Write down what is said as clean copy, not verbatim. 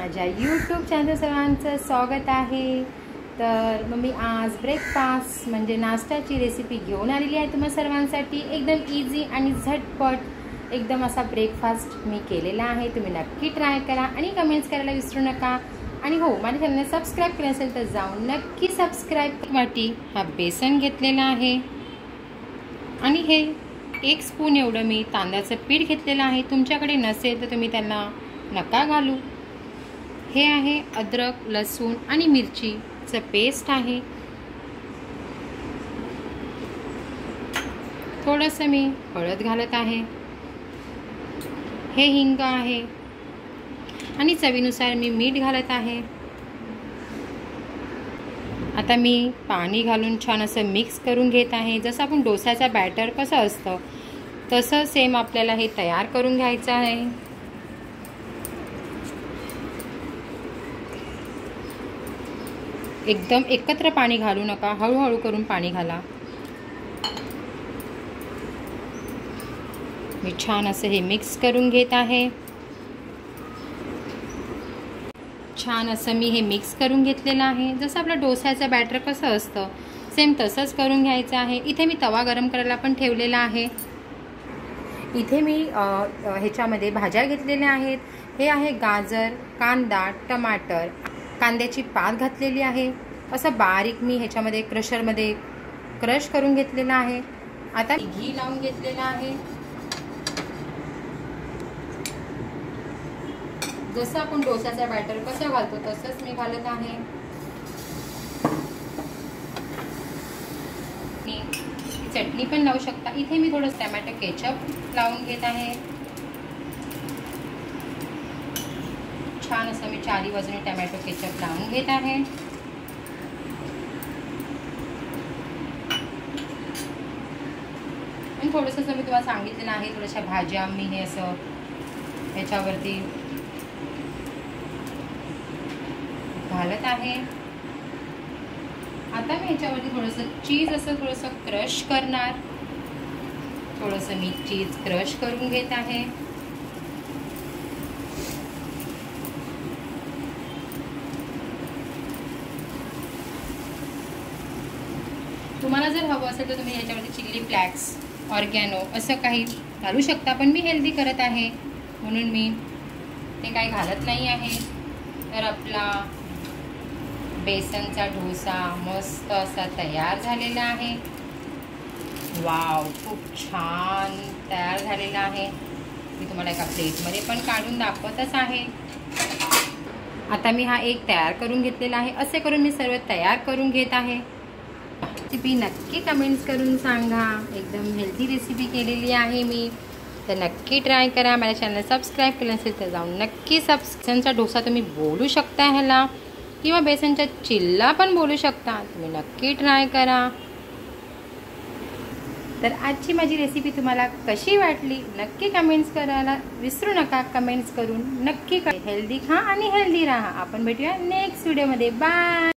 माझ्या YouTube channel सर्वांचं स्वागत आहे। तर मग मी आज ब्रेकफास्ट म्हणजे नाश्त्याची रेसिपी घेऊन आलेली आहे तुम्हा सर्वांसाठी। एकदम इझी आणि झटपट एकदम असा ब्रेकफास्ट मी केलेला आहे। तुम्ही नक्की ट्राय करा आणि कमेंट्स करायला विसरू नका। आणि हो, माझ्या चॅनलला सबस्क्राईब केलं असेल तर जाऊन नक्की सबस्क्राईब। वाटी हा बेसन घेतलेला आहे आणि हे 1 स्पून एवढं मी तांदळाचं पीठ घेतलेलं आहे। तुमच्याकडे नसेल तर तुम्ही त्यांना नका घालू। हे आहे अद्रक, लसूण आणि मिरचीचं पेस्ट आहे। थोडंसं मी हळद घालत आहे। हे हिंग आहे आणि चवीनुसार मी मीठ घालत आहे। आता मी पाणी घालून छान असं मिक्स करून घेत आहे। जसं आपण डोसाचा बॅटर कसं असतं तसं सेम आपल्याला हे तयार करून घ्यायचं आहे। एकदम एकत्र पाणी घालू नका, हळूहळू करून पाणी घाला। मी छान असं हे मिक्स करून घेत आहे। छान असं मी हे मिक्स करून घेतलेलं आहे। जसं आपलं डोसाचं बॅटर कसं असतं सेम तसंच करून घ्यायचं आहे। इथे मी तवा गरम करायला पण ठेवलेला आहे। इथे मी ह्याच्यामध्ये भाज्या घेतलेल्या आहेत। हे आहे गाजर, कांदा, टमाटर, कांद्याची पात घातलेली आहे। असं बारीक मी ह्याच्यामध्ये क्रशरमध्ये क्रश करून घेतलेला आहे। आता घी लावून घेतलेला आहे। जसं आपण डोसाचा बॅटर कसं घालतो तसंच मी घालत आहे। चटणी पण लावू शकता। इथे मी थोडं टोमॅटो केचप लावून घेत आहे। छान असं मी चारी बाजूने टोमॅटो केचप लावून घेत आहे। आणि थोडंसं मी तुम्हाला सांगितलेलं आहे, थोड्याशा भाज्या मी हे असं ह्याच्यावरती घालत आहे। आता मी ह्याच्यावरती थोडंसं चीज असं थोडंसं क्रश करणार। थोडंसं मी चीज क्रश करून घेत आहे। तुम्हाला जर हवं असेल तर तुम्ही ह्याच्यावरती चिली फ्लॅक्स, ऑर्गॅनो असं काही घालू शकता, पण मी हेल्दी करत आहे म्हणून मी ते काही घालत नाही आहे। तर आपला बेसनचा डोसा मस्त असा तयार झालेला आहे। वाव, खूप छान तयार झालेला आहे। मी तुम्हाला एका प्लेटमध्ये पण काढून दाखवतच आहे। आता मी हा एक तयार करून घेतलेला आहे। असे करून मी सर्व तयार करून घेत आहे। रेसिपी नक्की कमेंट्स करून सांगा। एकदम हेल्दी रेसिपी केलेली आहे मी, तर नक्की ट्राय करा। माझ्या चॅनल सबस्क्राईब केलं असेल तर जाऊन नक्की बेसनचा डोसा तुम्ही बोलू शकता ह्याला, किंवा बेसनच्या चिल्ला पण बोलू शकता। तुम्ही नक्की ट्राय करा। तर आजची माझी रेसिपी तुम्हाला कशी वाटली नक्की कमेंट्स करायला विसरू नका। कमेंट्स करून नक्की हेल्दी खा आणि हेल्दी राहा। आपण भेटूया नेक्स्ट व्हिडिओमध्ये। बाय।